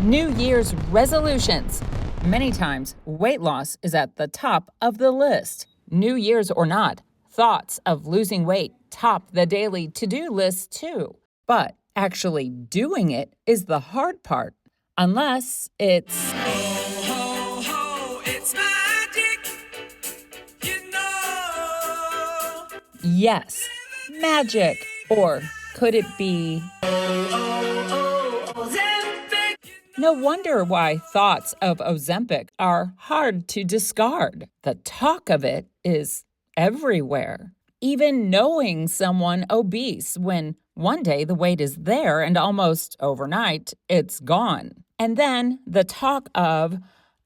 New Year's resolutions. Many times, weight loss is at the top of the list. New Year's or not, thoughts of losing weight top the daily to-do list too. But actually doing it is the hard part, unless it's... Ho, ho, ho, it's magic, you know. Yes, magic. Or could it be... Ozempic. No wonder why thoughts of Ozempic are hard to discard. The talk of it is everywhere. Even knowing someone obese when one day the weight is there and almost overnight it's gone. And then the talk of,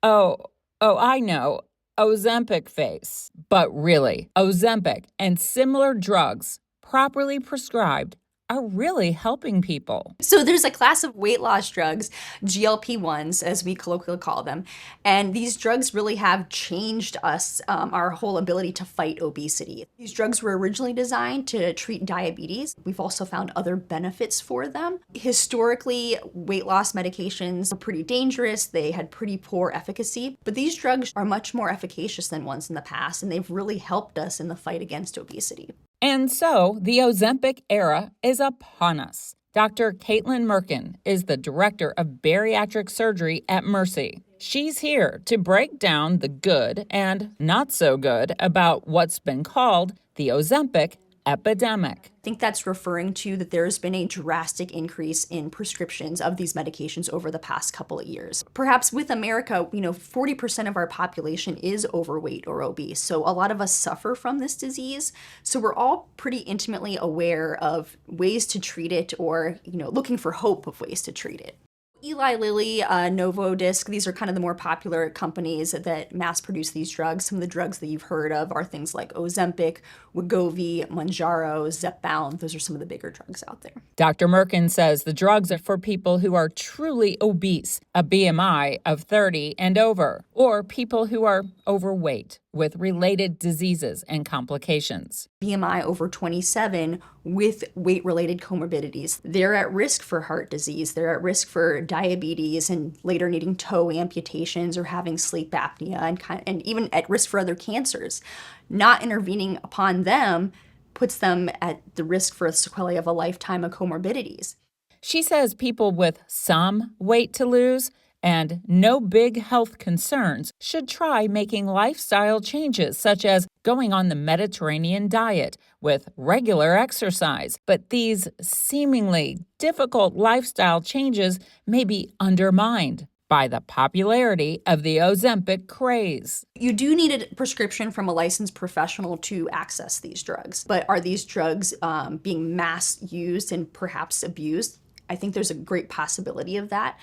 I know, Ozempic face. But really, Ozempic and similar drugs properly prescribed are really helping people. So there's a class of weight loss drugs, GLP-1s, as we colloquially call them, and these drugs really have changed us, our whole ability to fight obesity. These drugs were originally designed to treat diabetes. We've also found other benefits for them. Historically, weight loss medications were pretty dangerous. They had pretty poor efficacy, but these drugs are much more efficacious than ones in the past, and they've really helped us in the fight against obesity. And so the Ozempic era is upon us. Dr. Katelin Mirkin is the director of Bariatric Surgery at Mercy. She's here to break down the good and not so good about what's been called the Ozempic Epidemic. I think that's referring to that there's been a drastic increase in prescriptions of these medications over the past couple of years. Perhaps with America, 40% of our population is overweight or obese. So a lot of us suffer from this disease. So we're all pretty intimately aware of ways to treat it or, looking for hope of ways to treat it. Eli Lilly, Novodisc, these are kind of the more popular companies that mass produce these drugs. Some of the drugs that you've heard of are things like Ozempic, Wegovy, Mounjaro, Zepbound. Those are some of the bigger drugs out there. Dr. Mirkin says the drugs are for people who are truly obese, a BMI of 30 and over, or people who are overweight with related diseases and complications. BMI over 27 with weight-related comorbidities. They're at risk for heart disease. They're at risk for diabetes and later needing toe amputations or having sleep apnea and even at risk for other cancers. Not intervening upon them puts them at the risk for a sequelae of a lifetime of comorbidities. She says people with some weight to lose and no big health concerns should try making lifestyle changes such as going on the Mediterranean diet with regular exercise. But these seemingly difficult lifestyle changes may be undermined by the popularity of the Ozempic craze. You do need a prescription from a licensed professional to access these drugs. But are these drugs being mass used and perhaps abused? I think there's a great possibility of that.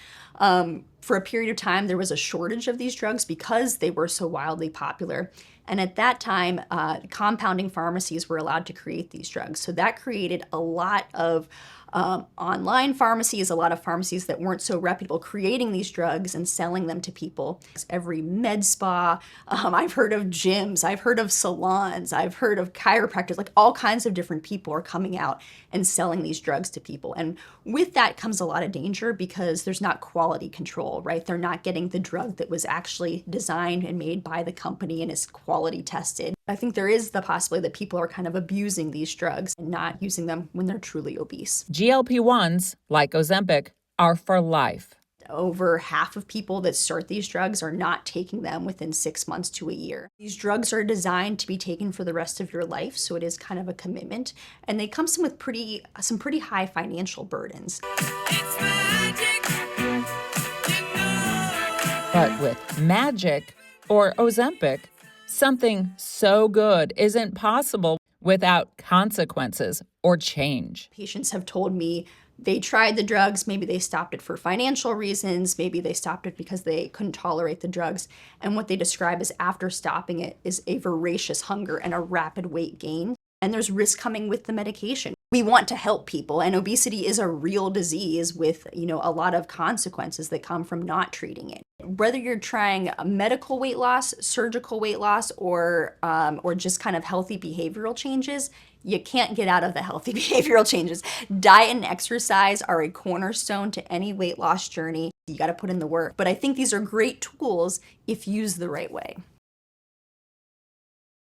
For a period of time, there was a shortage of these drugs because they were so wildly popular. And at that time, compounding pharmacies were allowed to create these drugs. So that created a lot of online pharmacies, a lot of pharmacies that weren't so reputable, creating these drugs and selling them to people. Every med spa, I've heard of gyms, I've heard of salons, I've heard of chiropractors, like all kinds of different people are coming out and selling these drugs to people. And with that comes a lot of danger because there's not quality control, right? They're not getting the drug that was actually designed and made by the company and is quality tested. I think there is the possibility that people are kind of abusing these drugs and not using them when they're truly obese. GLP-1s, like Ozempic, are for life. Over half of people that start these drugs are not taking them within 6 months to a year. These drugs are designed to be taken for the rest of your life, so it is kind of a commitment. And they come with some pretty high financial burdens. It's magic, you know. But with magic or Ozempic, something so good isn't possible without consequences or change. Patients have told me they tried the drugs, maybe they stopped it for financial reasons, maybe they stopped it because they couldn't tolerate the drugs. And what they describe as after stopping it is a voracious hunger and a rapid weight gain. And there's risk coming with the medication. We want to help people, and obesity is a real disease with, a lot of consequences that come from not treating it. Whether you're trying medical weight loss, surgical weight loss, or just kind of healthy behavioral changes, you can't get out of the healthy behavioral changes. Diet and exercise are a cornerstone to any weight loss journey. You got to put in the work. But I think these are great tools if used the right way.